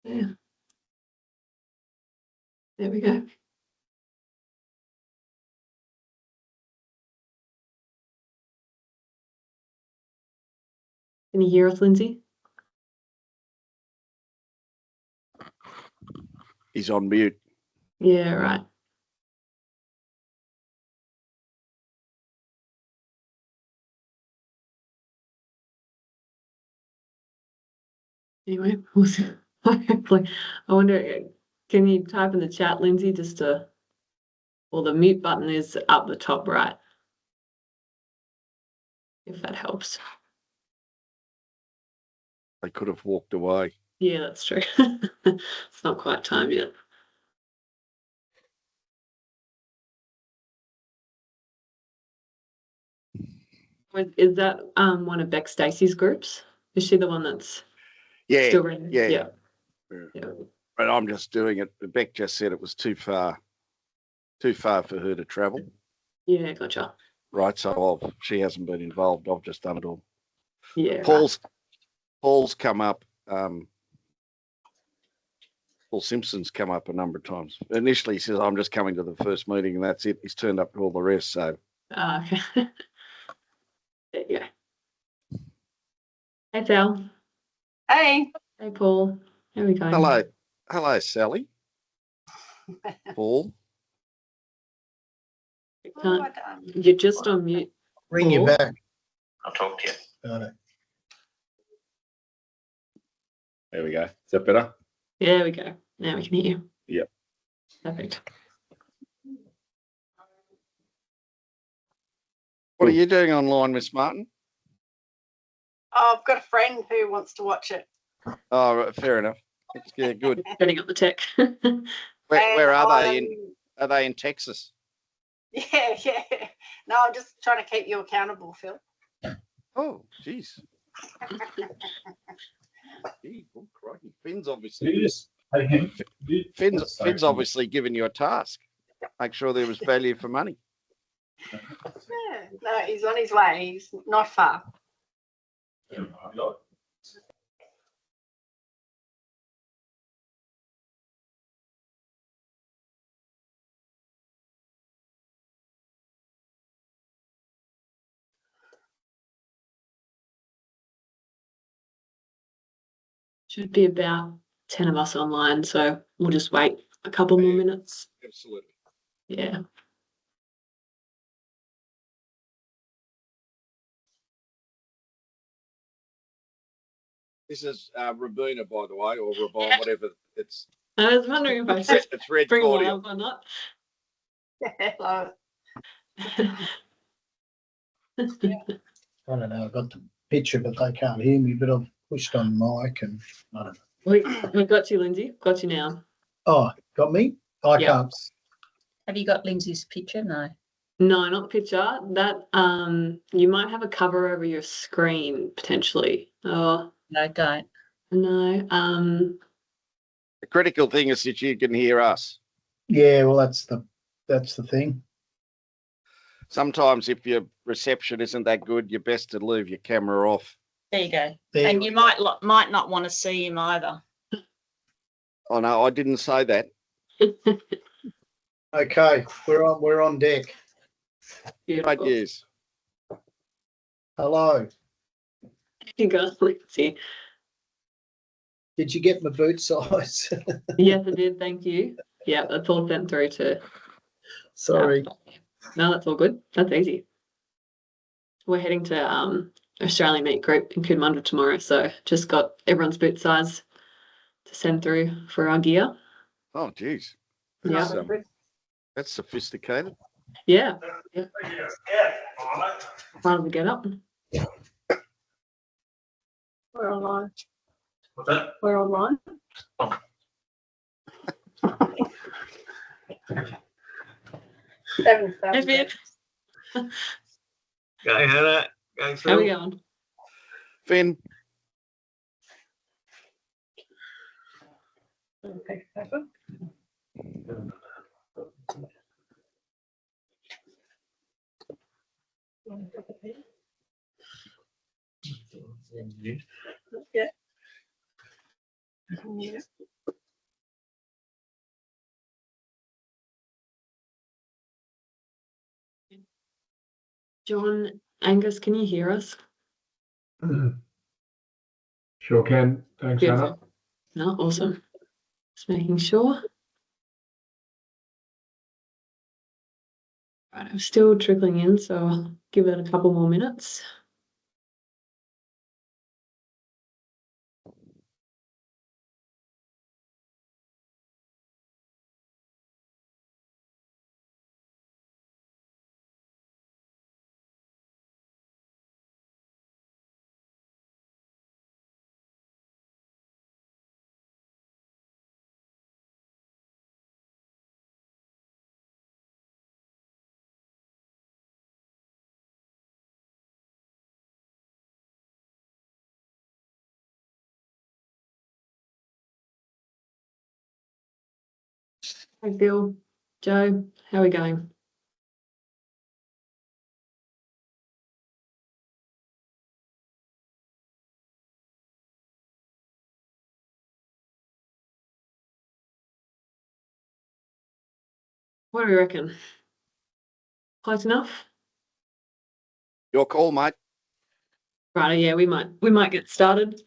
Yeah. There we go. Can you hear us, Lindsay? He's on mute. Yeah, right. Anyway, hopefully, I wonder, can you type in the chat, Lindsay, just to, well, the mute button is up the top right, if that helps. They could have walked away. Yeah, that's true. It's not quite time yet. Is that one of Beck Stacey's groups? Is she the one that's still running? Yeah. But I'm just doing it. Beck just said it was too far for her to travel. Yeah, gotcha. Right, so she hasn't been involved. I've just done it all. Yeah. Paul's come up. Paul Simpson's come up a number of times. Initially, he says, "I'm just coming to the first meeting," and that's it. He's turned up to all the rest. So. Okay. There you go. Hey, Sal. Hey. Hey, Paul. How we going? Hello, Sally. Paul. You're just on mute. Ring you back. I'll talk to you. Got it. There we go. Is that better? There we go. Now we can hear you. Yep. Perfect. What are you doing online, Miss Martin? Oh, I've got a friend who wants to watch it. Oh, right, fair enough. Yeah, good. Setting up the tech. Where are they? Are they in Texas? Yeah. No, I'm just trying to keep you accountable, Phil. Oh, geez. Oh, crikey. Finn's obviously. Finn's obviously given you a task. Make sure there was value for money. Yeah, no, he's on his way. He's not far. Should be about 10 of us online, so we'll just wait a couple more minutes. Absolutely. Yeah. This is Rabina, by the way, or Rabon, whatever it's. I was wondering if I should it's red bring audio. live or not. Hello. I don't know. I got the picture, but they can't hear me. But I've pushed on mic, and I don't know. We got you, Lindsay. Got you now. Oh, got me? I Yeah. can't. Have you got Lindsay's picture? No. No, not the picture. That you might have a cover over your screen potentially. Oh No, don't. no. The critical thing is that you can hear us. Yeah, well, that's the thing. Sometimes if your reception isn't that good, you're best to leave your camera off. There you go. There. And you might not want to see him either. Oh no, I didn't say that. Okay, we're on deck. Great news. Hello. You go, Lindsay. Did you get my boot size? Yes, I did. Thank you. Yeah, that's all sent through to. Sorry. No, that's all good. That's easy. We're heading to Australian Meat Group in Cootamundra tomorrow, so just got everyone's boot size to send through for our gear. Oh, geez. Yeah. That's sophisticated. Yeah. Part of the get up. We're online. What's that? We're online. Oh. Hey, Viv. Go Hannah. Go Phil. How we going? Finn. Okay, paper. Yeah. John, Angus, can you hear us? Sure can. Thanks, Anna. Beautiful. No, awesome. Just making sure. Right, I'm still trickling in, so I'll give it a couple more minutes. Hi, Phil, Joe, how are we going? What do we reckon? Close enough? Your call, mate. Right, yeah, we might get started.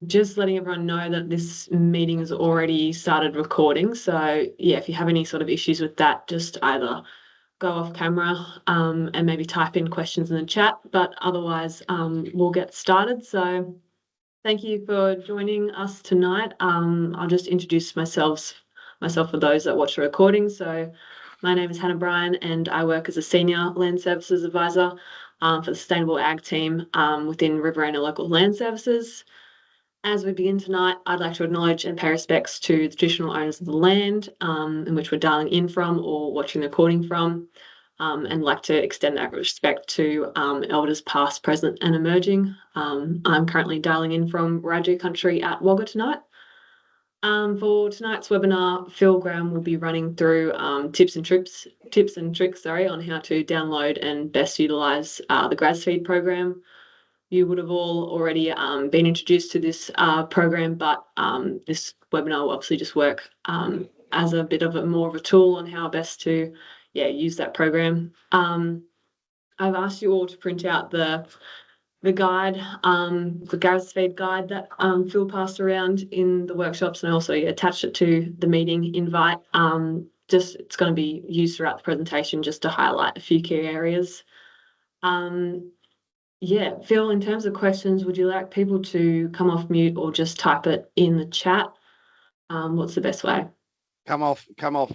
Just letting everyone know that this meeting has already started recording. So yeah, if you have any sort of issues with that, just either go off camera and maybe type in questions in the chat. But otherwise, we'll get started. So thank you for joining us tonight. I'll just introduce myself for those that watch the recording. So my name is Hannah Bryan and I work as a Senior Land Services Advisor for the Sustainable Ag team within Riverina Local Land Services. As we begin tonight, I'd like to acknowledge and pay respects to the traditional owners of the land in which we're dialing in from or watching the recording from, and like to extend that respect to elders past, present and emerging. I'm currently dialing in from Wiradjuri country at Wagga tonight. For tonight's webinar, Phil Graham will be running through tips and tricks on how to download and best utilise the GrazFeed program. You would have all already been introduced to this program, but this webinar will obviously just work as a bit of more of a tool on how best to use that program. I've asked you all to print out the guide, the GrazFeed guide that Phil passed around in the workshops, and I also attached it to the meeting invite. It's going to be used throughout the presentation just to highlight a few key areas. Phil, in terms of questions, would you like people to come off mute or just type it in the chat? What's the best way? Come off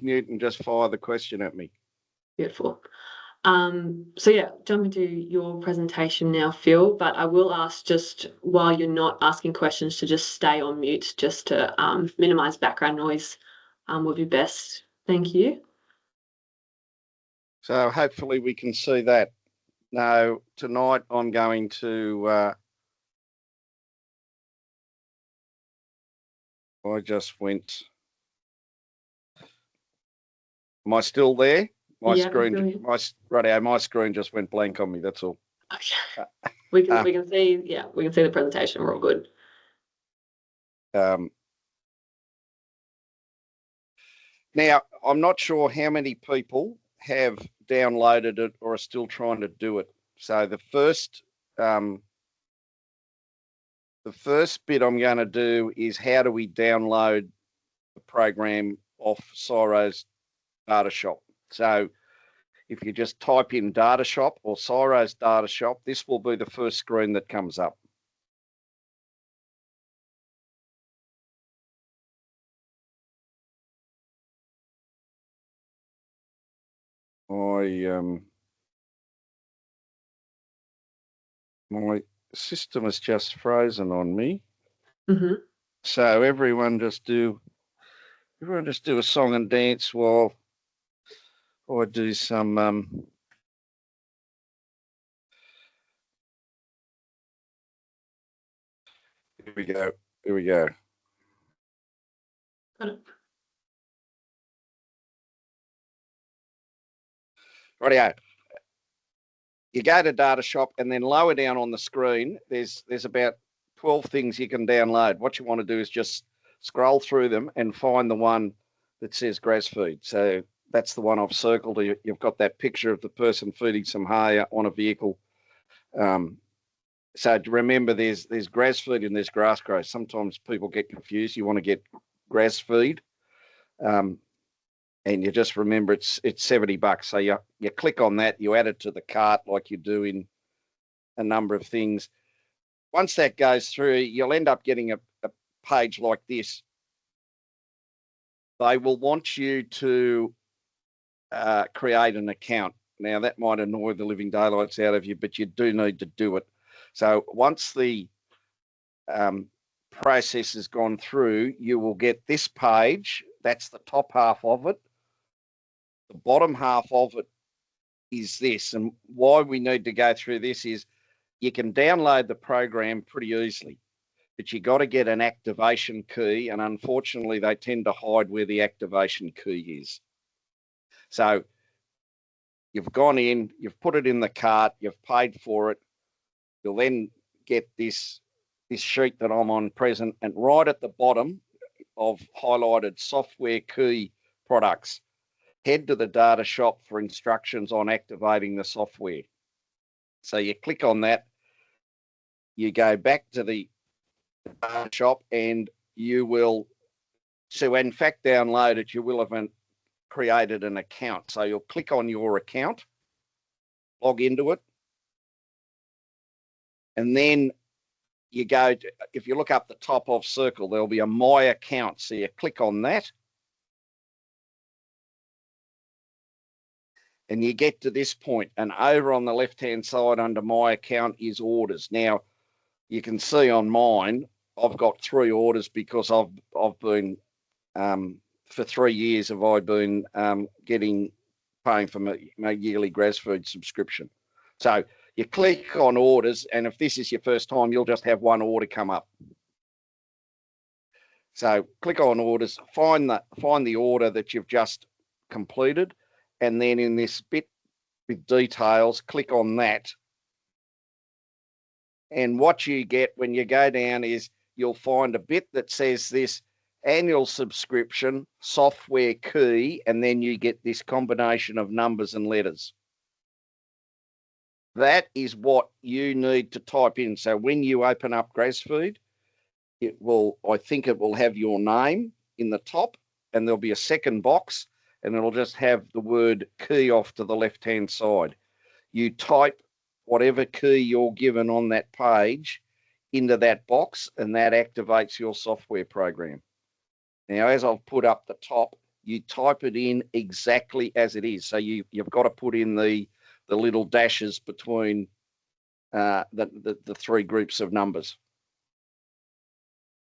mute and just fire the question at me. Beautiful. Jump into your presentation now, Phil, but I will ask, just while you're not asking questions, to just stay on mute just to minimize background noise would be best. Thank you. So hopefully we can see that. Now, tonight I'm going to, I just went, am I still there? My screen, my screen just went blank on me, that's all. Okay. We can see the presentation, we're all good. Now, I'm not sure how many people have downloaded it or are still trying to do it. So the first bit I'm going to do is how do we download the program off CSIRO's data shop. So if you just type in data shop or CSIRO's data shop, this will be the first screen that comes up. My system is just frozen on me. Mm-hmm. So everyone just do a song and dance while I do some here we go. Got it. Rightio. You go to data shop and then lower down on the screen, there's about 12 things you can download. What you want to do is just scroll through them and find the one that says GrazFeed. So that's the one I've circled. You've got that picture of the person feeding some hay on a vehicle. So remember, there's GrazFeed and there's GrassGrow. Sometimes people get confused. You want to get GrazFeed, and you just remember it's $70. So you click on that, you add it to the cart like you do in a number of things. Once that goes through, you'll end up getting a page like this. They will want you to create an account. Now, that might annoy the living daylights out of you, but you do need to do it. So once the process has gone through, you will get this page. That's the top half of it. The bottom half of it is this. And why we need to go through this is you can download the program pretty easily, but you got to get an activation key. And unfortunately, they tend to hide where the activation key is. So you've gone in, you've put it in the cart, you've paid for it. You'll then get this sheet that I'm on present, and right at the bottom of highlighted software key products, head to the data shop for instructions on activating the software. So you click on that, you go back to the data shop, and you will, to in fact download it, you will have created an account. So you'll click on your account, log into it, and then you go to, if you look up the top of circle, there'll be a My Account. So you click on that, and you get to this point, and over on the left-hand side under My Account is orders. Now, you can see on mine, I've got 3 orders because I've been, for 3 years, I've been paying for my yearly GrazFeed subscription. So you click on orders, and if this is your first time, you'll just have one order come up. So click on orders, find the order that you've just completed, and then in this bit with details, click on that. And what you get when you go down is you'll find a bit that says this annual subscription, software key, and then you get this combination of numbers and letters. That is what you need to type in. So when you open up GrazFeed, I think it will have your name in the top, and there'll be a second box, and it'll just have the word key off to the left-hand side. You type whatever key you're given on that page into that box, and that activates your software program. Now, as I've put up the top, you type it in exactly as it is. So you've got to put in the little dashes between the 3 groups of numbers.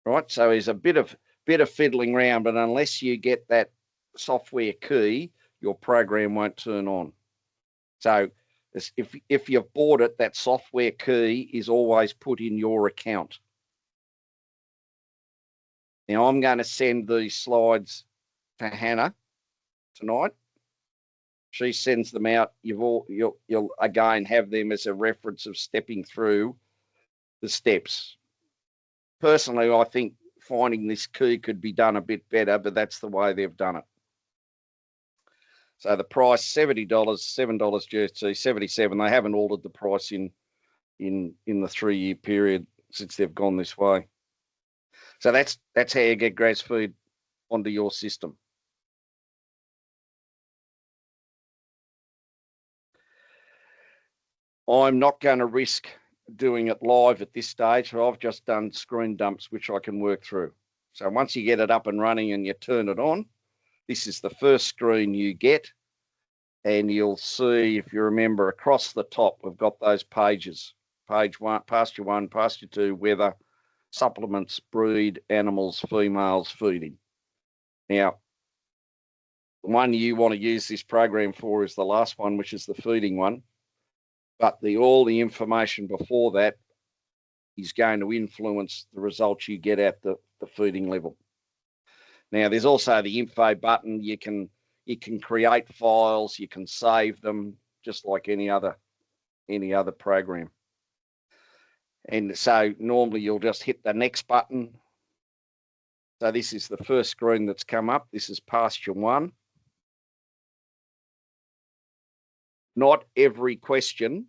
Right, so there's a bit of fiddling around, but unless you get that software key, your program won't turn on. So if you've bought it, that software key is always put in your account. Now I'm going to send these slides to Hannah tonight. She sends them out. You'll again have them as a reference of stepping through the steps. Personally, I think finding this key could be done a bit better, but that's the way they've done it. So the price, $70, $7 GST, 77. They haven't altered the price in the 3-year period since they've gone this way. So that's how you get GrazFeed onto your system. I'm not going to risk doing it live at this stage, so I've just done screen dumps, which I can work through. So once you get it up and running and you turn it on, this is the first screen you get, and you'll see, if you remember, across the top, we've got those pages. Page 1, pasture 1, pasture 2, weather, supplements, breed, animals, females, feeding. Now, the one you want to use this program for is the last one, which is the feeding one. But all the information before that is going to influence the results you get at the feeding level. Now, there's also the info button. You can create files, you can save them, just like any other program. And so normally you'll just hit the next button. So this is the first screen that's come up. This is pasture 1. not every question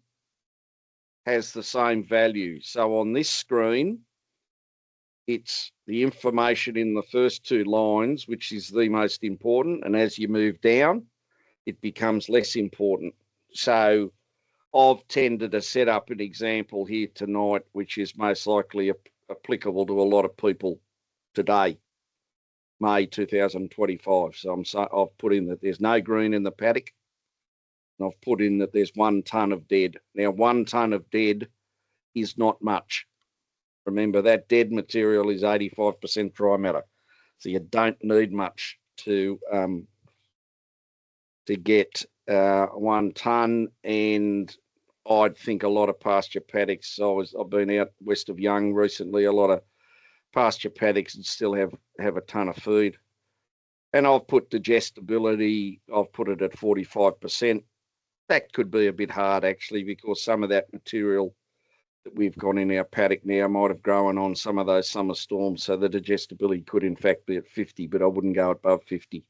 has the same value. So on this screen, it's the information in the first two lines, which is the most important. And as you move down, it becomes less important. So I've tended to set up an example here tonight, which is most likely applicable to a lot of people today, May 2025. So I've put in that there's no green in the paddock, and I've put in that there's 1 tonne of dead. Now, 1 tonne of dead is not much. Remember, that dead material is 85% dry matter, so you don't need much to get 1 tonne. And I'd think a lot of pasture paddocks. I've been out west of Young recently. A lot of pasture paddocks and still have a tonne of feed. And I've put digestibility. I've put it at 45%. That could be a bit hard actually, because some of that material that we've got in our paddock now might have grown on some of those summer storms. So the digestibility could in fact be at 50, but I wouldn't go above 50.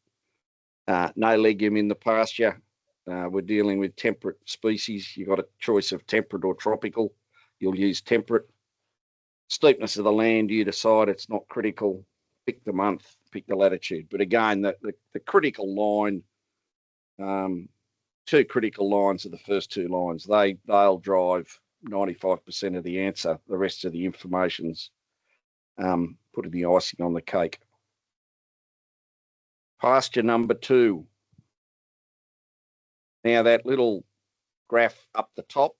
No legume in the pasture. We're dealing with temperate species. You've got a choice of temperate or tropical. You'll use temperate. Steepness of the land, you decide, it's not critical. Pick the month, pick the latitude. But again, the critical line, 2 critical lines are the first 2 lines. They'll drive 95% of the answer. The rest of the information's putting the icing on the cake. Pasture number 2. Now that little graph up the top,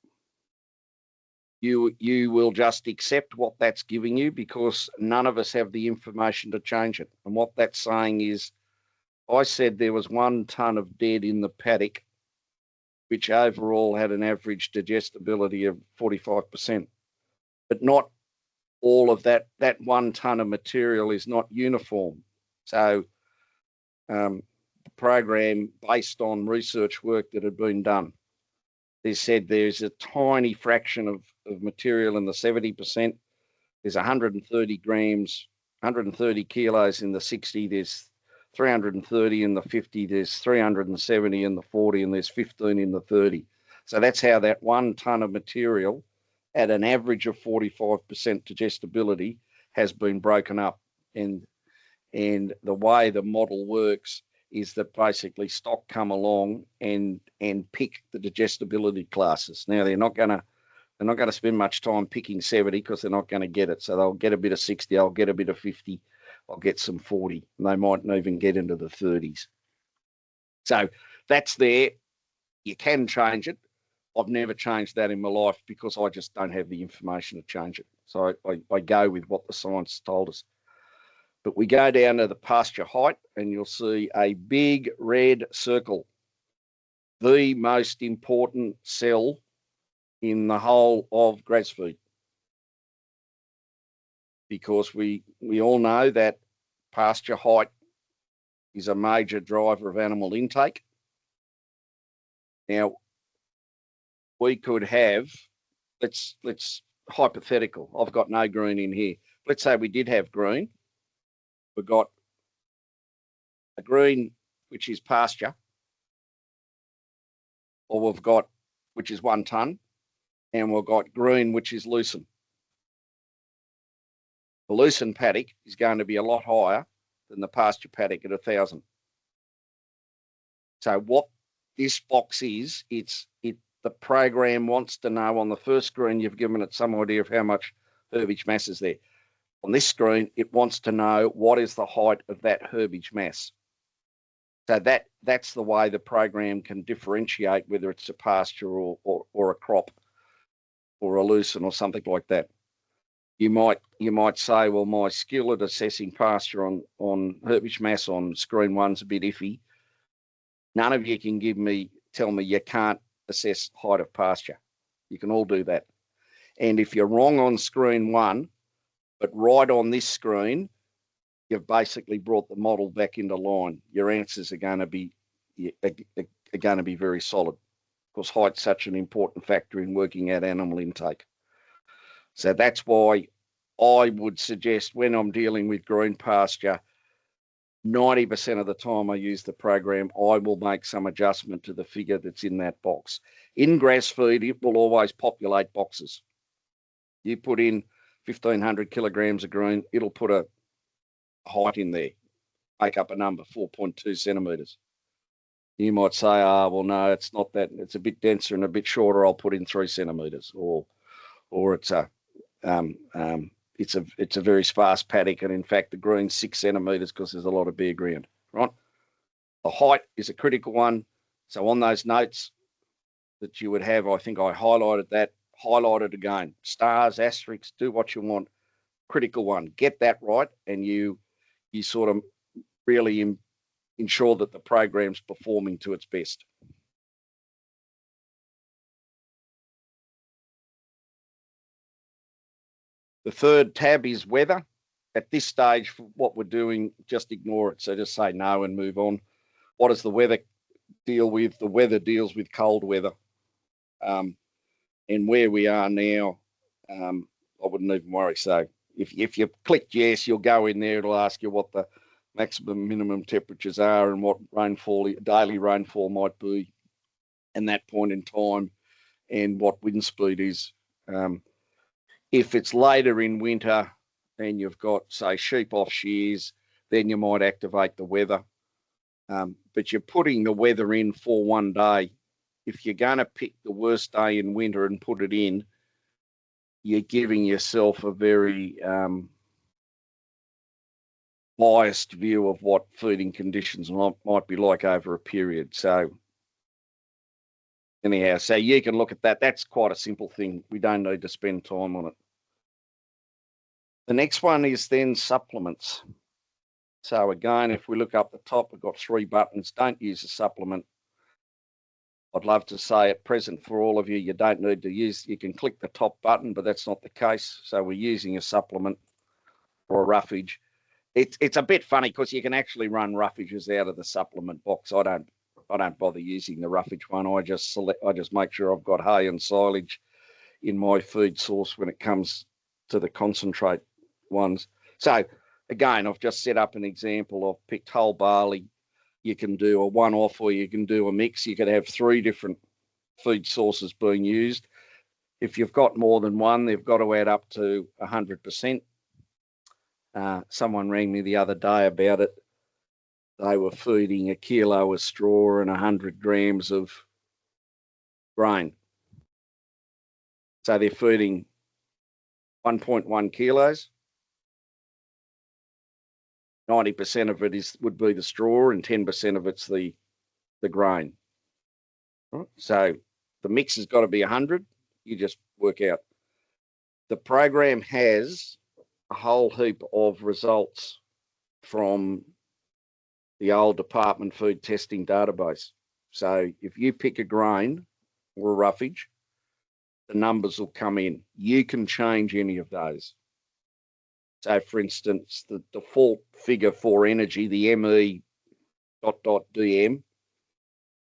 you will just accept what that's giving you, because none of us have the information to change it. And what that's saying is, I said there was 1 tonne of dead in the paddock, which overall had an average digestibility of 45%. But not all of that 1 tonne of material is not uniform. So the program, based on research work that had been done, they said there's a tiny fraction of material in the 70%. There's 130 grams, 130 kilos in the 60. There's 330 in the 50. There's 370 in the 40, and there's 15 in the 30. So that's how that 1 tonne of material at an average of 45% digestibility has been broken up. And the way the model works is that basically stock come along and pick the digestibility classes. Now they're not going to spend much time picking 70, because they're not going to get it. So they'll get a bit of 60, I'll get a bit of 50, I'll get some 40, and they mightn't even get into the 30s. So that's there. You can change it. I've never changed that in my life, because I just don't have the information to change it. So I go with what the science told us. But we go down to the pasture height, and you'll see a big red circle, the most important cell in the whole of GrazFeed, because we all know that pasture height is a major driver of animal intake. Now, we could have, let's hypothetical, I've got no green in here. Let's say we did have green. We've got a green, which is pasture, or we've got, which is 1 tonne, and we've got green, which is lucerne. The lucerne paddock is going to be a lot higher than the pasture paddock at 1,000. So what this box is, the program wants to know on the first screen, you've given it some idea of how much herbage mass is there. On this screen, it wants to know what is the height of that herbage mass. So that's the way the program can differentiate whether it's a pasture or a crop or a lucerne or something like that. You might say, well, my skill at assessing pasture on herbage mass on screen 1's a bit iffy. None of you can tell me you can't assess height of pasture. You can all do that. And if you're wrong on screen 1, but right on this screen, you've basically brought the model back into line. Your answers are going to be very solid, because height's such an important factor in working out animal intake. So that's why I would suggest, when I'm dealing with green pasture, 90% of the time I use the program, I will make some adjustment to the figure that's in that box. In GrazFeed, it will always populate boxes. You put in 1,500 kilograms of green, it'll put a height in there, make up a number, 4.2 centimetres. You might say, well, no, it's not that. It's a bit denser and a bit shorter. I'll put in 3 centimetres, or it's a it's a very sparse paddock, and in fact, the green's 6 centimetres because there's a lot of bare ground. Right, the height is a critical one. So on those notes that you would have, I think I highlighted that. Highlight it again. Stars, asterisks, do what you want. Critical one. Get that right, and you sort of really ensure that the program's performing to its best. The third tab is weather. At this stage, for what we're doing, just ignore it. So just say no and move on. What does the weather deal with? The weather deals with cold weather. And where we are now, I wouldn't even worry. So if you clicked yes, you'll go in there. It'll ask you what the maximum minimum temperatures are and what rainfall, daily rainfall might be in that point in time, and what wind speed is. If it's later in winter and you've got, say, sheep off shears, then you might activate the weather. But you're putting the weather in for one day. If you're going to pick the worst day in winter and put it in, you're giving yourself a very biased view of what feeding conditions might be like over a period. So anyhow, so you can look at that. That's quite a simple thing. We don't need to spend time on it. The next one is then supplements. So again, if we look up the top, we've got 3 buttons. Don't use a supplement. I'd love to say at present for all of you, you don't need to use, you can click the top button, but that's not the case. So we're using a supplement or a roughage. It's a bit funny because you can actually run roughages out of the supplement box. I don't bother using the roughage one. I just make sure I've got hay and silage in my feed source when it comes to the concentrate ones. So again, I've just set up an example. I've picked whole barley. You can do a one-off or you can do a mix. You could have 3 different feed sources being used. If you've got more than one, they've got to add up to 100%. Someone rang me the other day about it. They were feeding 1 kilo of straw and 100 grams of grain. So they're feeding 1.1 kilos. 90% of it would be the straw and 10% of it's the grain. Right? So the mix has got to be 100. You just work out. The program has a whole heap of results from the old department food testing database. So if you pick a grain or a roughage, the numbers will come in. You can change any of those. So, for instance, the default figure for energy, the ME.DM,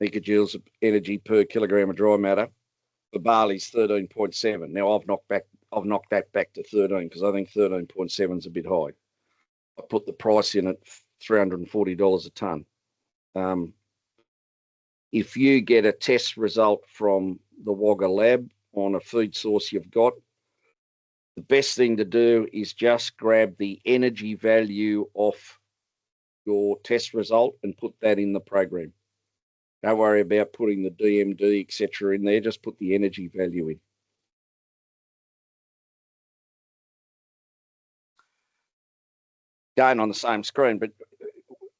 megajoules of energy per kilogram of dry matter, for barley's 13.7. Now I've knocked that back to 13 because I think 13.7 is a bit high. I put the price in at $340 a tonne. If you get a test result from the Wagga lab on a feed source you've got, the best thing to do is just grab the energy value of your test result and put that in the program. Don't worry about putting the DMD, etc. in there. Just put the energy value in. Going on the same screen, but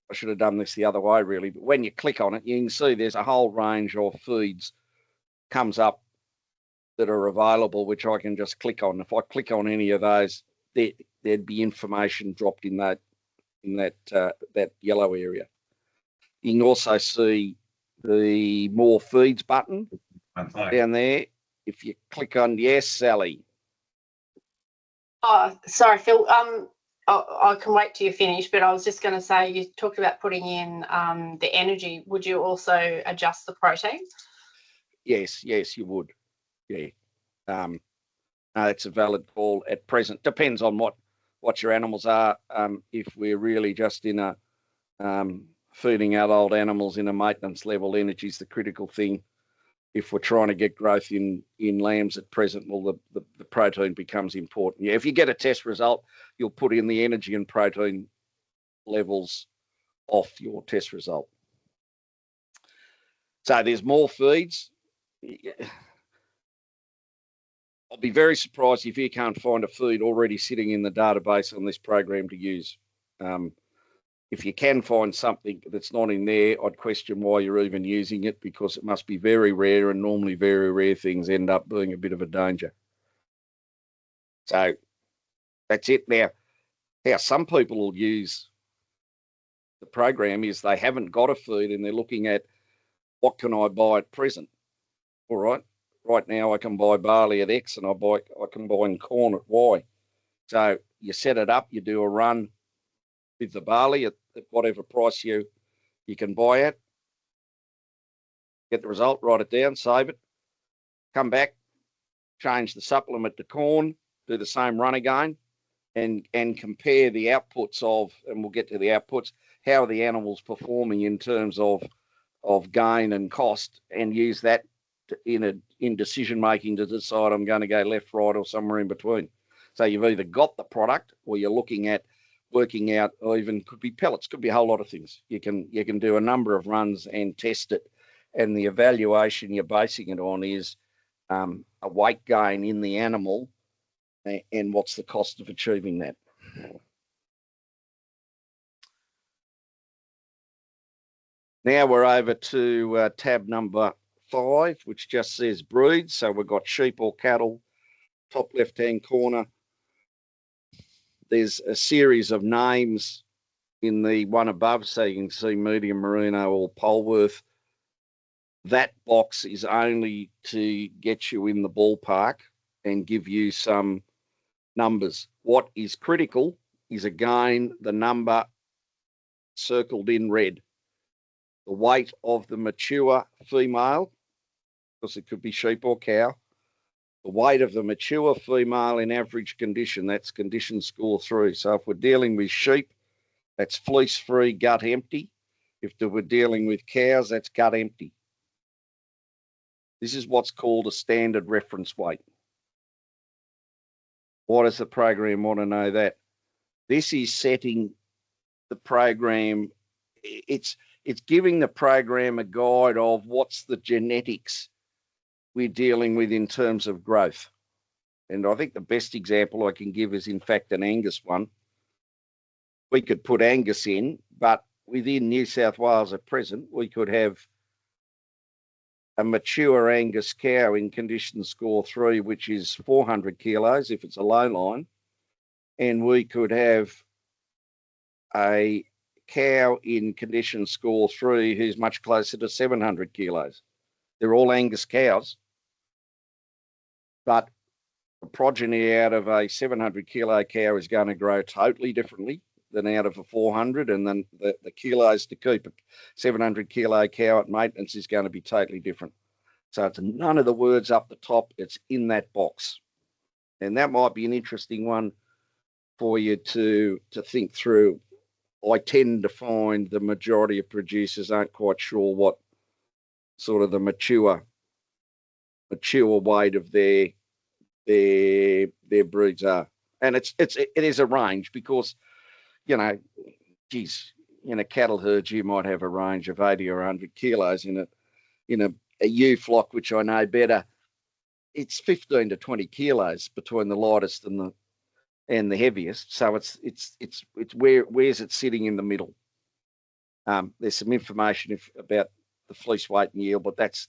I should have done this the other way, really. But when you click on it, you can see there's a whole range of feeds comes up that are available, which I can just click on. If I click on any of those, there'd be information dropped in that yellow area. You can also see the more feeds button down there. If you click on yes, Sally. Oh, sorry, Phil. I can wait till you finish, but I was just going to say, you talked about putting in the energy. Would you also adjust the protein? Yes, you would. Yeah. No, it's a valid call at present. Depends on what your animals are. If we're really just in a feeding adult animals in a maintenance level. Energy is the critical thing. If we're trying to get growth in lambs at present, well, the protein becomes important. Yeah, if you get a test result, you'll put in the energy and protein levels off your test result. So there's more feeds. I'll be very surprised if you can't find a feed already sitting in the database on this program to use. If you can find something that's not in there, I'd question why you're even using it, because it must be very rare, and normally very rare things end up being a bit of a danger. So that's it. Now, how some people will use the program is they haven't got a feed and they're looking at what can I buy at present. All right. Right now I can buy barley at X and I can buy corn at Y. So you set it up, you do a run with the barley at whatever price you can buy at. Get the result, write it down, save it, come back, change the supplement to corn, do the same run again, and compare the outputs of, and we'll get to the outputs, how are the animals performing in terms of gain and cost, and use that in decision making to decide I'm going to go left, right, or somewhere in between. So you've either got the product, or you're looking at working out, or even could be pellets, could be a whole lot of things. You can do a number of runs and test it, and the evaluation you're basing it on is a weight gain in the animal, and what's the cost of achieving that. Now we're over to tab number 5, which just says breeds. So we've got sheep or cattle, top left-hand corner. There's a series of names in the one above, so you can see medium merino or Polworth. That box is only to get you in the ballpark and give you some numbers. What is critical is, again, the number circled in red. The weight of the mature female, because it could be sheep or cow. The weight of the mature female in average condition, that's condition score 3. So if we're dealing with sheep, that's fleece-free, gut empty. If we're dealing with cows, that's gut empty. This is what's called a standard reference weight. Why does the program want to know that? This is setting the program, it's giving the program a guide of what's the genetics we're dealing with in terms of growth. And I think the best example I can give is, in fact, an Angus one. We could put Angus in, but within New South Wales at present, we could have a mature Angus cow in condition score 3, which is 400 kilos if it's a low line, and we could have a cow in condition score 3 who's much closer to 700 kilos. They're all Angus cows, but the progeny out of a 700 kilo cow is going to grow totally differently than out of a 400, and then the kilos to keep a 700 kilo cow at maintenance is going to be totally different. So it's none of the words up the top, it's in that box. And that might be an interesting one for you to think through. I tend to find the majority of producers aren't quite sure what sort of the mature weight of their breeds are. And it is a range, because, geez, in a cattle herd, you might have a range of 80 or 100 kilos. In a ewe flock, which I know better, it's 15 to 20 kilos between the lightest and the heaviest. So it's where's it sitting in the middle? There's some information about the fleece weight and yield, but that's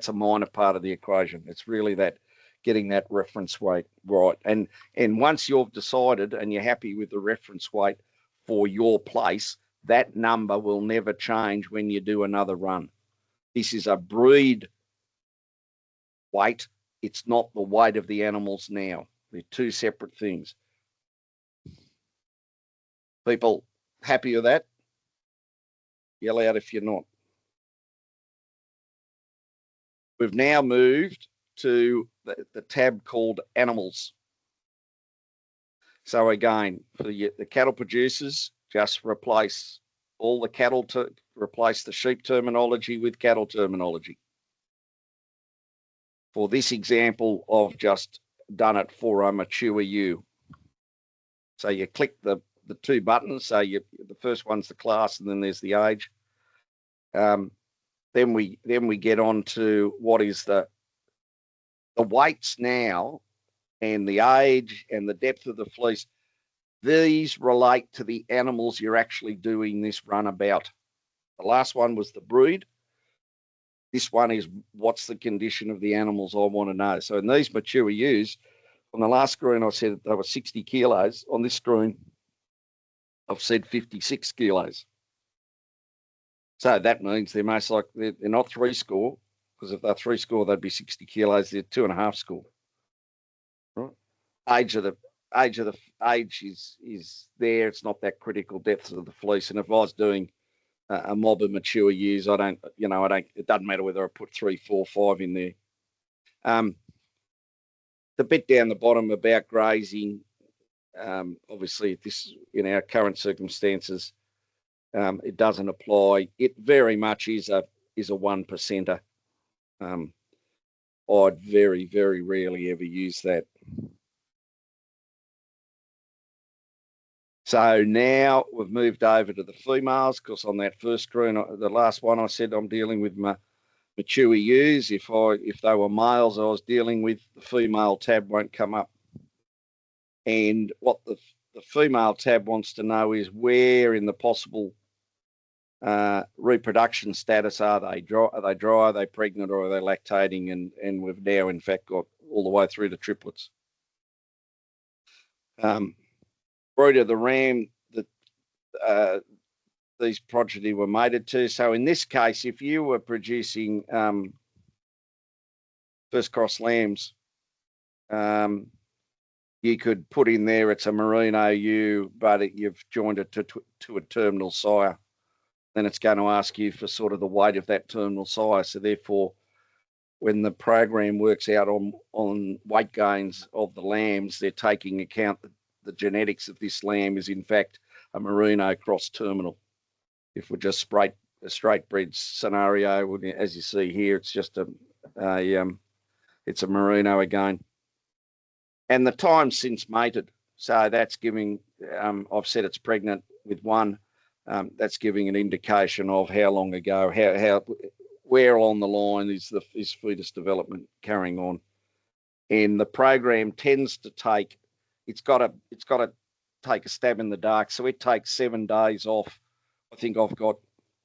a minor part of the equation. It's really that getting that reference weight right. And once you've decided and you're happy with the reference weight for your place, that number will never change when you do another run. This is a breed weight. It's not the weight of the animals now. They're two separate things. People happy with that? Yell out if you're not. We've now moved to the tab called Animals. So again, for the cattle producers, just replace all the cattle to replace the sheep terminology with cattle terminology. For this example, I've just done it for a mature ewe. So you click the two buttons. So the first one's the class, and then there's the age. Then we get on to what is the weights now, and the age and the depth of the fleece. These relate to the animals you're actually doing this runabout. The last one was the breed. This one is what's the condition of the animals I want to know. So in these mature ewes, on the last screen I said they were 60 kilos. On this screen, I've said 56 kilos. So that means they're most likely, they're not 3 score, because if they're 3 score, they'd be 60 kilos. They're 2.5 score. Right? Age is there. It's not that critical. Depth of the fleece. And if I was doing a mob of mature ewes, it doesn't matter whether I put 3, 4, 5 in there. The bit down the bottom about grazing, obviously in our current circumstances, it doesn't apply. It very much is a 1%er. I'd very, very rarely ever use that. So now we've moved over to the females, because on that first screen, the last one, I said I'm dealing with my mature ewes. If they were males, I was dealing with the female tab won't come up. And what the female tab wants to know is where in the possible reproduction status are they? Are they dry? Are they pregnant? Or are they lactating? And we've now, in fact, got all the way through to triplets. Brood of the ram that these progeny were mated to. So in this case, if you were producing first cross lambs, you could put in there it's a merino ewe, but you've joined it to a terminal sire. Then it's going to ask you for sort of the weight of that terminal sire. So therefore, when the program works out on weight gains of the lambs, they're taking account that the genetics of this lamb is in fact a merino cross terminal. If we're just a straight bred scenario, as you see here, it's just it's a merino again. And the time since mated, so that's giving, I've said it's pregnant with one. That's giving an indication of how long ago, where along the line is fetus development carrying on. And the program tends to take, it's got to take a stab in the dark. So it takes 7 days off. I think I've got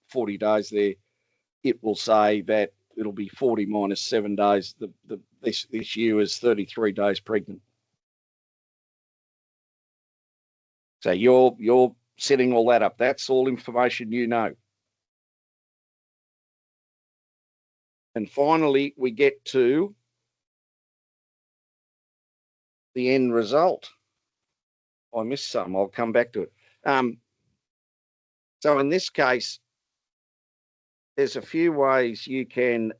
40 days there. It will say that it'll be 40 minus 7 days. This ewe is 33 days pregnant. So you're setting all that up. That's all information you know. And finally, we get to the end result. I missed some. I'll come back to it. So in this case, there's a few ways you can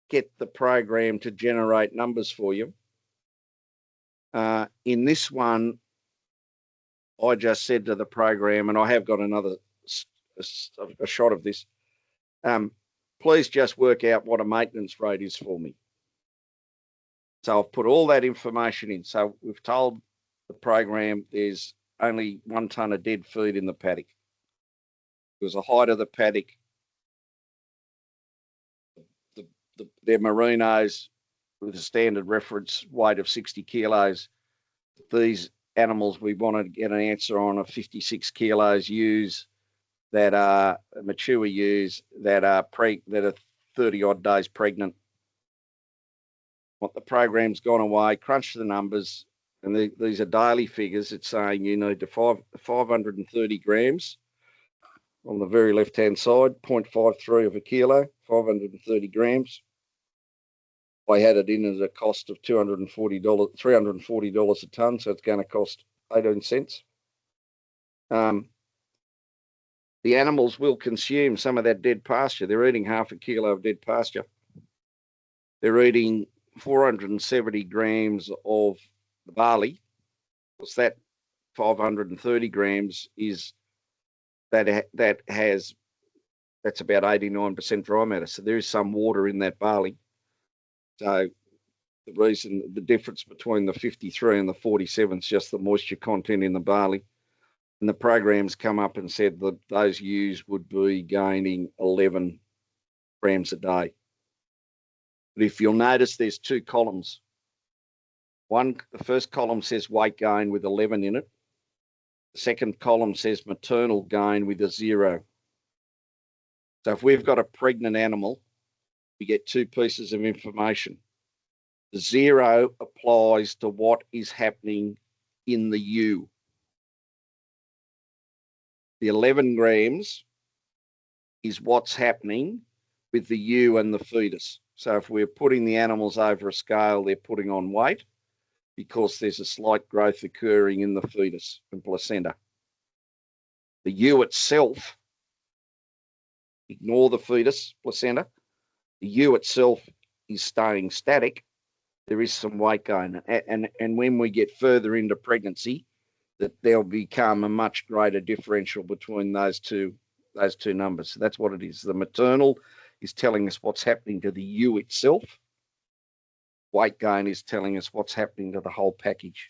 get the program to generate numbers for you. In this one, I just said to the program, and I have got another a shot of this, please just work out what a maintenance rate is for me. So I've put all that information in. So we've told the program there's only 1 tonne of dead feed in the paddock. There's a height of the paddock. They're merinos with a standard reference weight of 60 kilos. These animals we want to get an answer on are 56 kilos ewes that are mature ewes that are 30 odd days pregnant. What the program's gone away, crunched the numbers, and these are daily figures. It's saying you need to 530 grams on the very left-hand side, 0.53 of a kilo, 530 grams. I had it in as a cost of $340 a tonne, so it's going to cost 18 cents. The animals will consume some of that dead pasture. They're eating half a kilo of dead pasture. They're eating 470 grams of the barley. Because that 530 grams is that's about 89% dry matter. So there is some water in that barley. So the difference between the 53 and the 47 is just the moisture content in the barley. And the program's come up and said that those ewes would be gaining 11 grams a day. But if you'll notice, there's two columns. The first column says weight gain with 11 in it. The second column says maternal gain with a 0. So if we've got a pregnant animal, we get two pieces of information. The 0 applies to what is happening in the ewe. The 11 grams is what's happening with the ewe and the fetus. So if we're putting the animals over a scale, they're putting on weight because there's a slight growth occurring in the fetus and placenta. The ewe itself, ignore the fetus, placenta, the ewe itself is staying static. There is some weight gain. And when we get further into pregnancy, that there'll become a much greater differential between those two numbers. So that's what it is. The maternal is telling us what's happening to the ewe itself. Weight gain is telling us what's happening to the whole package.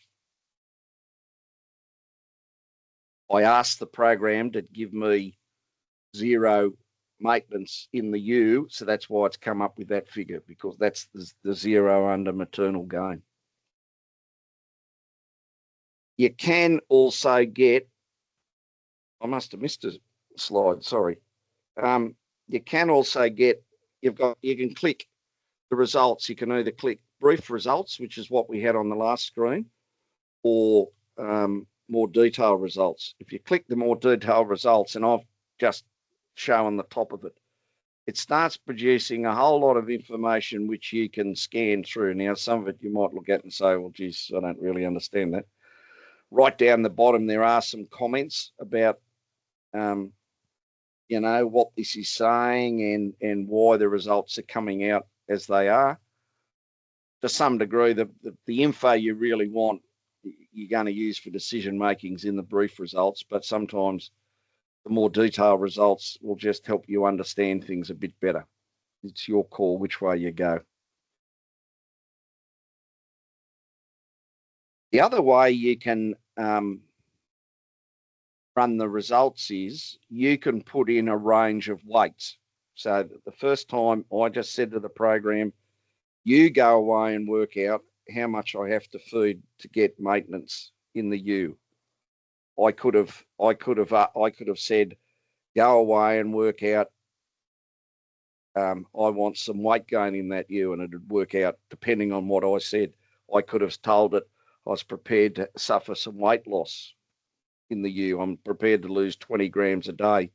I asked the program to give me 0 maintenance in the ewe, so that's why it's come up with that figure, because that's the 0 under maternal gain. You can also get, I must have missed a slide, sorry. You can also get, you can click the results. You can either click brief results, which is what we had on the last screen, or more detailed results. If you click the more detailed results, and I've just shown the top of it, it starts producing a whole lot of information which you can scan through. Now, some of it you might look at and say, well, geez, I don't really understand that. Right down the bottom, there are some comments about, what this is saying and why the results are coming out as they are. To some degree, the info you really want, you're going to use for decision makings in the brief results, but sometimes the more detailed results will just help you understand things a bit better. It's your call which way you go. The other way you can run the results is you can put in a range of weights. So the first time I just said to the program, you go away and work out how much I have to feed to get maintenance in the ewe. I could have said, go away and work out. I want some weight gain in that ewe, and it'd work out depending on what I said. I could have told it I was prepared to suffer some weight loss in the ewe. I'm prepared to lose 20 grams a day.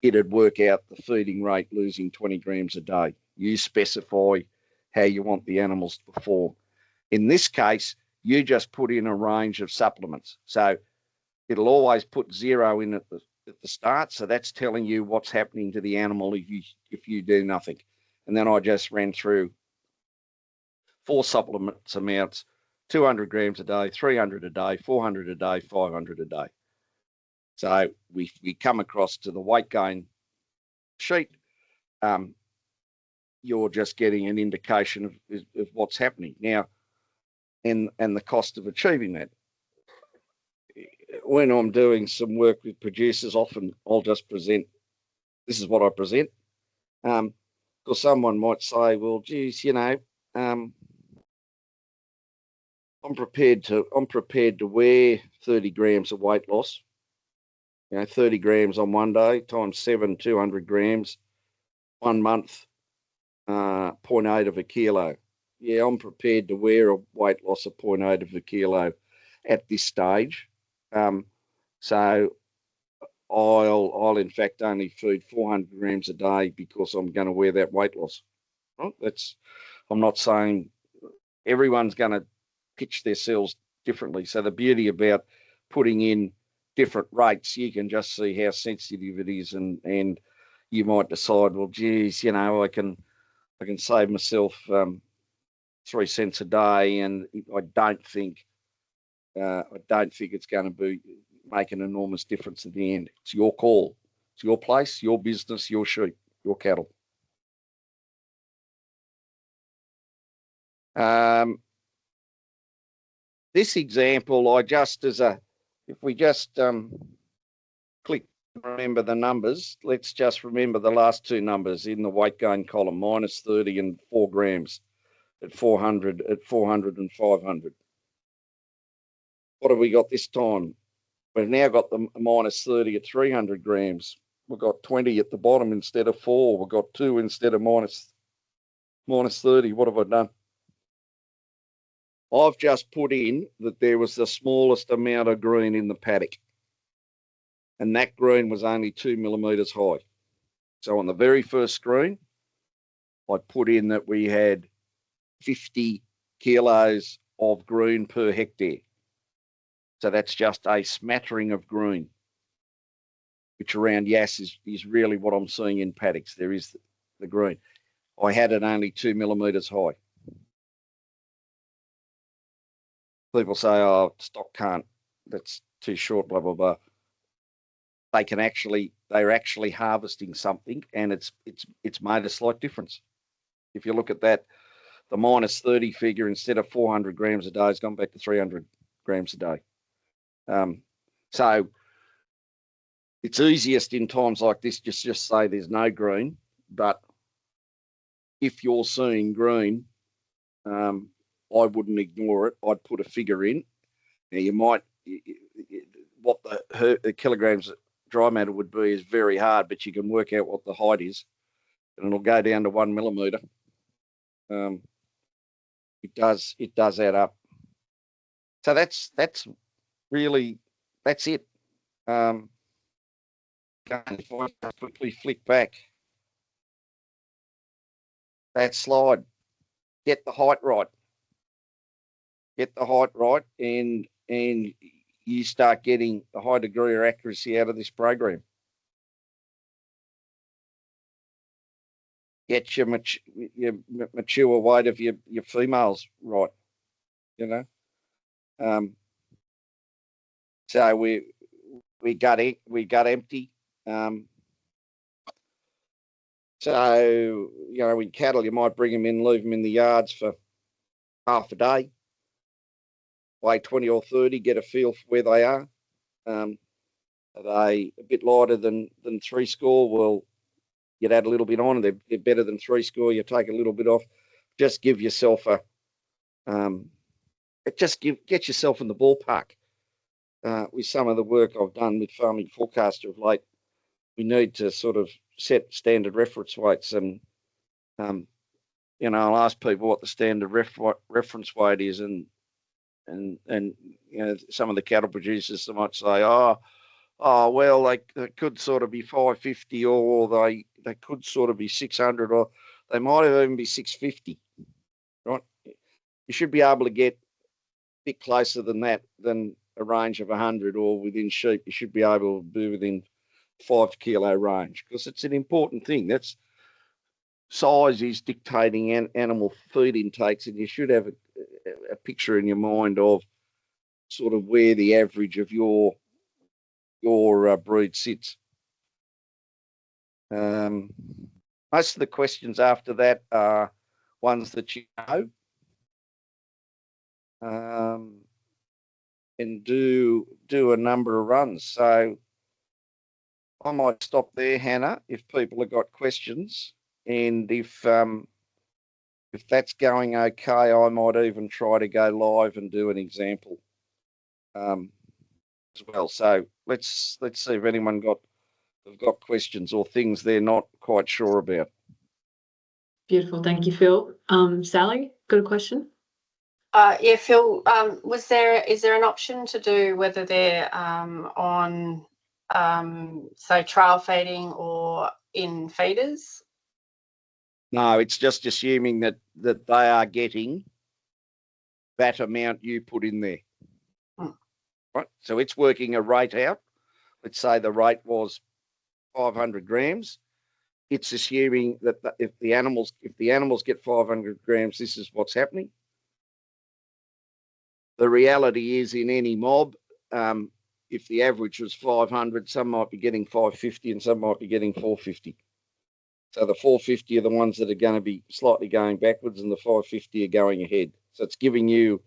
It'd work out the feeding rate, losing 20 grams a day. You specify how you want the animals to perform. In this case, you just put in a range of supplements. So it'll always put 0 in at the start. So that's telling you what's happening to the animal if you do nothing. And then I just ran through 4 supplements amounts, 200 grams a day, 300 a day, 400 a day, 500 a day. So we come across to the weight gain sheet. You're just getting an indication of what's happening now, and the cost of achieving that. When I'm doing some work with producers, often I'll just present, this is what I present. Because someone might say, well, geez, I'm prepared to wear 30 grams of weight loss. 30 grams on one day times 7, 200 grams, 1 month, 0.8 of a kilo. Yeah, I'm prepared to wear a weight loss of 0.8 of a kilo at this stage. So I'll in fact only feed 400 grams a day because I'm going to wear that weight loss. Well, I'm not saying everyone's going to pitch themselves differently. So the beauty about putting in different rates, you can just see how sensitive it is, and you might decide, well, geez, I can save myself 3 cents a day, and I don't think it's going to make an enormous difference at the end. It's your call. It's your place, your business, your sheep, your cattle. This example, if we just click remember the numbers, let's just remember the last two numbers in the weight gain column, minus 30 and 4 grams at 400 and 500. What have we got this time? We've now got the minus 30 at 300 grams. We've got 20 at the bottom instead of 4. We've got 2 instead of minus 30. What have I done? I've just put in that there was the smallest amount of green in the paddock. And that green was only 2 millimetres high. So on the very first screen, I put in that we had 50 kilos of green per hectare. So that's just a smattering of green, which around Yass is really what I'm seeing in paddocks. There is the green. I had it only 2 millimetres high. People say, oh, stock can't, that's too short, blah, blah, blah. They're actually harvesting something, and it's made a slight difference. If you look at that, the minus 30 figure, instead of 400 grams a day, has gone back to 300 grams a day. So it's easiest in times like this just say there's no green, but if you're seeing green, I wouldn't ignore it. I'd put a figure in. Now you might, what the kilograms dry matter would be is very hard, but you can work out what the height is, and it'll go down to 1 millimetre. It does add up. So that's really, that's it. If I just quickly flick back that slide, get the height right. Get the height right, and you start getting a high degree of accuracy out of this program. Get your mature weight of your females right, you know. So we got empty. So in cattle you might bring them in, leave them in the yards for half a day, weigh 20 or 30, get a feel for where they are. Are they a bit lighter than 3 score? Well, you'd add a little bit on. They're better than 3 score. You take a little bit off. Just give yourself get yourself in the ballpark. With some of the work I've done with Farming Forecaster of late, we need to sort of set standard reference weights, and I'll ask people what the standard reference weight is, and some of the cattle producers might say, oh well, they could sort of be 550, or they could sort of be 600, or they might even be 650, right? You should be able to get a bit closer than that, than a range of 100, or within sheep, you should be able to be within 5 kilo range, because it's an important thing. That's size is dictating animal feed intakes, and you should have a picture in your mind of sort of where the average of your breed sits. Most of the questions after that are ones that you know, and do a number of runs. So I might stop there, Hannah, if people have got questions, and if that's going okay, I might even try to go live and do an example as well. So let's see if anyone have got questions or things they're not quite sure about. Beautiful, thank you, Phil. Sally, got a question? Yeah, Phil, is there an option to do whether they're on trial feeding or in feeders? No, it's just assuming that they are getting that amount you put in there. Right? So it's working a rate out. Let's say the rate was 500 grams. It's assuming that if the animals get 500 grams, this is what's happening. The reality is, in any mob, if the average was 500, some might be getting 550 and some might be getting 450. So the 450 are the ones that are going to be slightly going backwards and the 550 are going ahead. So it's giving you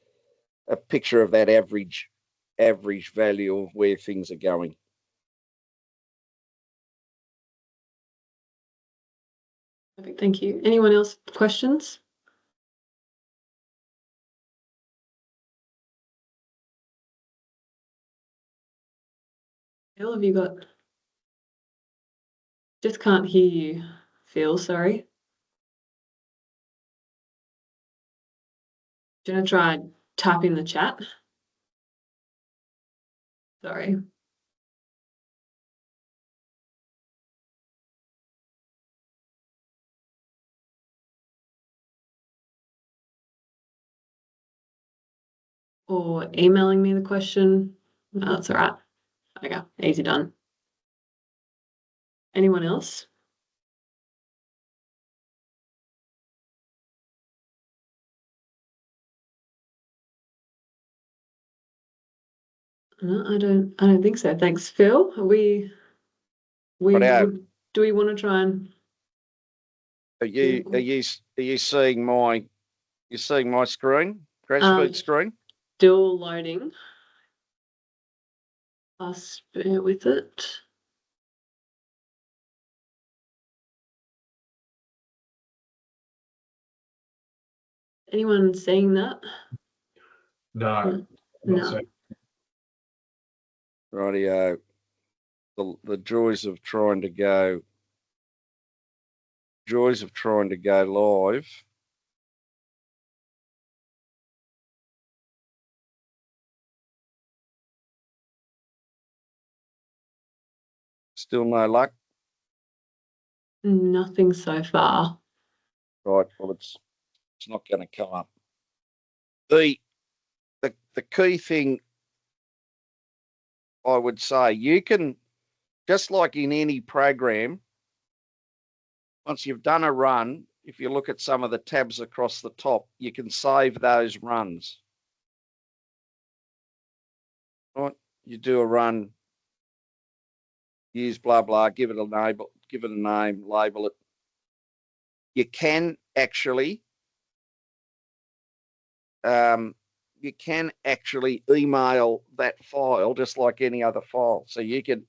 a picture of that average value of where things are going. Perfect, thank you. Anyone else questions? Phil, have you got? Just can't hear you, Phil, sorry. Do you want to try type in the chat? Sorry. Or emailing me the question. No, that's all right. Okay, easy done. Anyone else? No, I don't think so. Thanks, Phil. Do we want to try and? Are you seeing my screen, GrazFeed screen? Still loading. Just bear with it. Anyone seeing that? No. No. Rightio. The joys of trying to go live. Still no luck. Nothing so far. Right. Well, it's not going to come up. The key thing I would say, you can, just like in any program, once you've done a run, if you look at some of the tabs across the top, you can save those runs. Right? You do a run, use blah blah, give it a name, label it. You can actually email that file just like any other file. So you could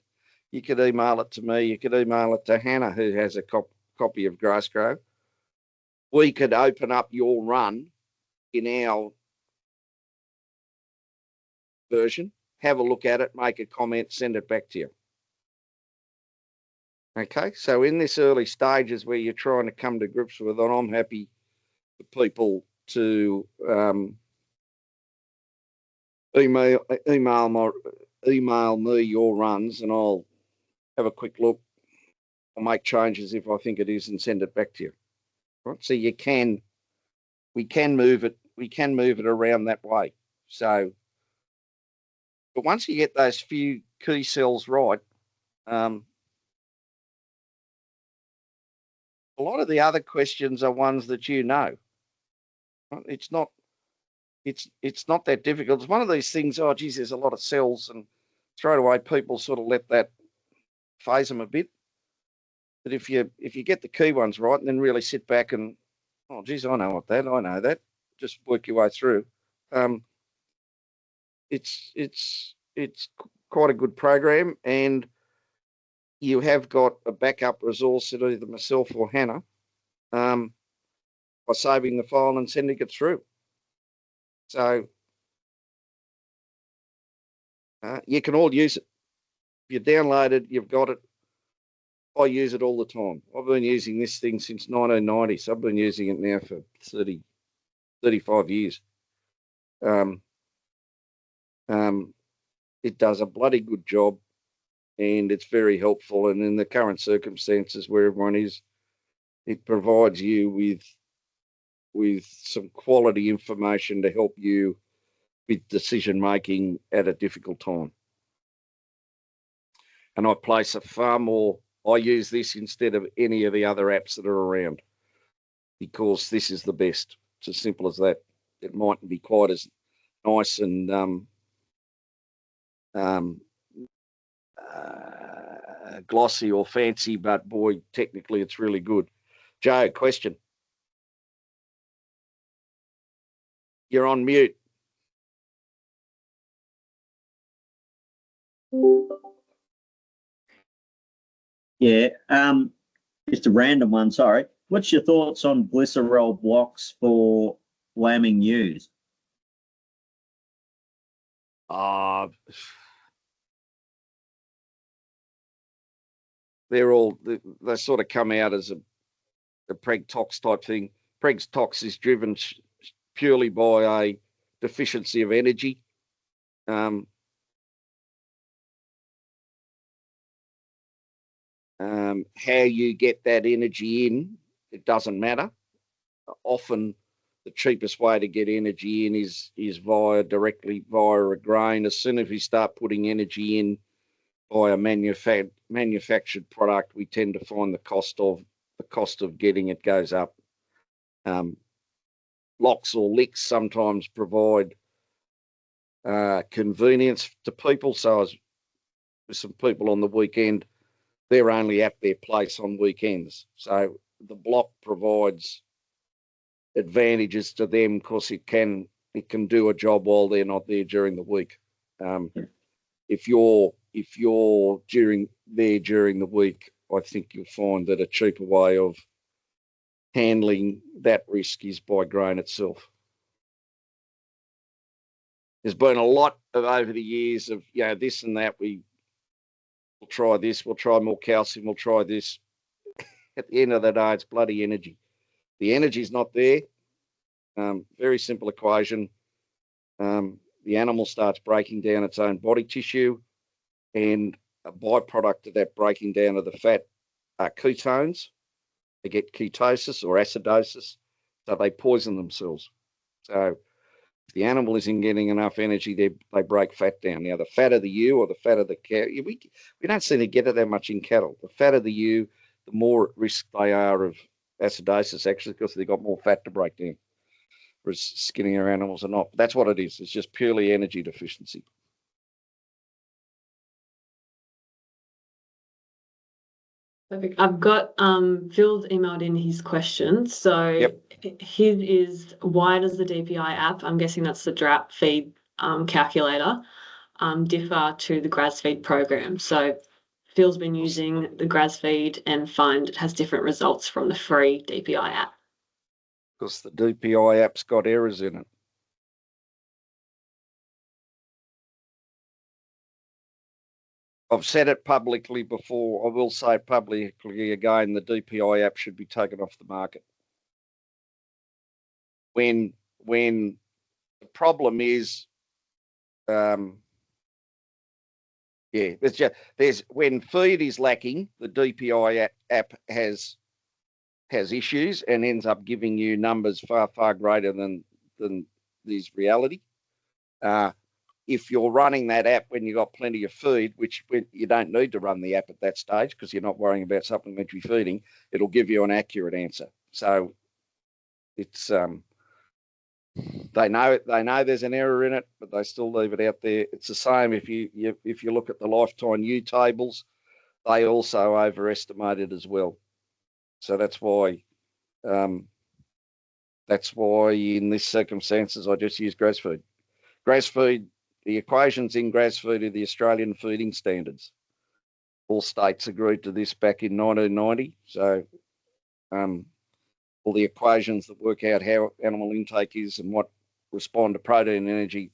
email it to me, you could email it to Hannah, who has a copy of GrazGrow. We could open up your run in our version, have a look at it, make a comment, send it back to you. Okay, so in this early stages where you're trying to come to grips with it, I'm happy for people to email me your runs, and I'll have a quick look. I'll make changes if I think it is, and send it back to you. Right? So we can move it around that way. So, but once you get those few key cells right, a lot of the other questions are ones that you know. It's not that difficult. It's one of these things, oh, geez, there's a lot of cells, and straight away people sort of let that phase them a bit. But if you get the key ones right and then really sit back and, oh, geez, I know that, just work your way through. It's quite a good program, and you have got a backup resource at either myself or Hannah by saving the file and sending it through. So you can all use it. If you download it, you've got it. I use it all the time. I've been using this thing since 1990, so I've been using it now for 35 years. It does a bloody good job, and it's very helpful. And in the current circumstances where everyone is, it provides you with some quality information to help you with decision making at a difficult time. And I place a far more. I use this instead of any of the other apps that are around, because this is the best. It's as simple as that. It mightn't be quite as nice and glossy or fancy, but boy, technically it's really good. Joe, question. You're on mute. Yeah, just a random one, sorry. What's your thoughts on glycerol blocks for lambing ewes? They sort of come out as a preg tox type thing. Preg tox is driven purely by a deficiency of energy. How you get that energy in, it doesn't matter. Often the cheapest way to get energy in is directly via a grain. As soon as we start putting energy in by a manufactured product, we tend to find the cost of getting it goes up. Locks or licks sometimes provide convenience to people. So I was with some people on the weekend, they're only at their place on weekends. So the block provides advantages to them because it can do a job while they're not there during the week. If you're during the week, I think you'll find that a cheaper way of handling that risk is by grain itself. There's been a lot of over the years of this and that. We'll try this, we'll try more calcium, we'll try this. At the end of the day, it's bloody energy. The energy's not there. Very simple equation. The animal starts breaking down its own body tissue, and a byproduct of that breaking down of the fat are ketones. They get ketosis or acidosis, so they poison themselves. So if the animal isn't getting enough energy, they break fat down. Now, the fat of the ewe or the fat of the cow, we don't seem to get it that much in cattle. The fat of the ewe, the more at risk they are of acidosis, actually, because they've got more fat to break down. Whereas skinnier animals are not. But that's what it is. It's just purely energy deficiency. Perfect. I've got Phil's emailed in his question. So Yep. His is, why does the DPI app, I'm guessing that's the GrazFeed calculator, differ to the GrazFeed program? So Phil's been using the GrazFeed and find it has different results from the free DPI app. Because the DPI app's got errors in it. I've said it publicly before. I will say it publicly again. The DPI app should be taken off the market. When the problem is, there's when feed is lacking, the DPI app has issues and ends up giving you numbers far greater than is reality. If you're running that app when you've got plenty of feed, which you don't need to run the app at that stage because you're not worrying about supplementary feeding, it'll give you an accurate answer. So it's they know there's an error in it, but they still leave it out there. It's the same if you look at the lifetime U tables, they also overestimate it as well. So that's why in these circumstances I just use GrazFeed. GrazFeed, the equations in GrazFeed are the Australian feeding standards. All states agreed to this back in 1990. So all the equations that work out how animal intake is and what respond to protein and energy,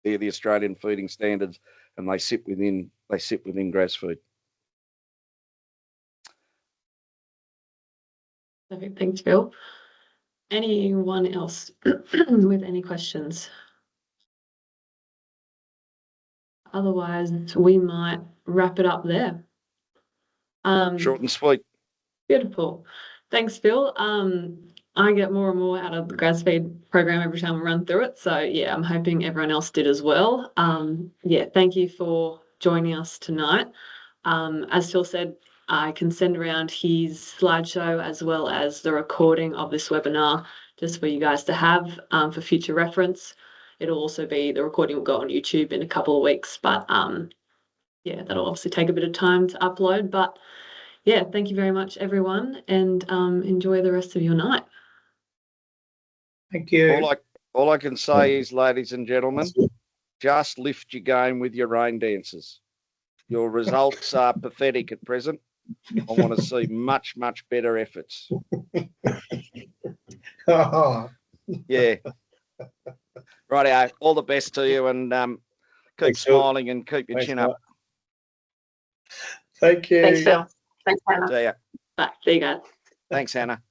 they're the Australian feeding standards, and they sit within GrazFeed. Perfect. Thanks, Phil. Anyone else with any questions? Otherwise, we might wrap it up there. Short and sweet. Beautiful. Thanks, Phil. I get more and more out of the GrazFeed program every time we run through it. So yeah, I'm hoping everyone else did as well. Thank you for joining us tonight. As Phil said, I can send around his slideshow as well as the recording of this webinar just for you guys to have for future reference. It'll also be, the recording will go on YouTube in a couple of weeks, but yeah, that'll obviously take a bit of time to upload, but yeah, thank you very much, everyone, and enjoy the rest of your night. Thank you. All I can say is, ladies and gentlemen, just lift your game with your rain dancers. Your results are pathetic at present. I want to see much, much better efforts. Yeah. Rightio. All the best to you, and keep Thanks, Phil. smiling and keep your Thanks, chin up. Thank you. Thanks, Phil. Thanks, Hannah. See ya. Bye. See you guys. Thanks, Hannah.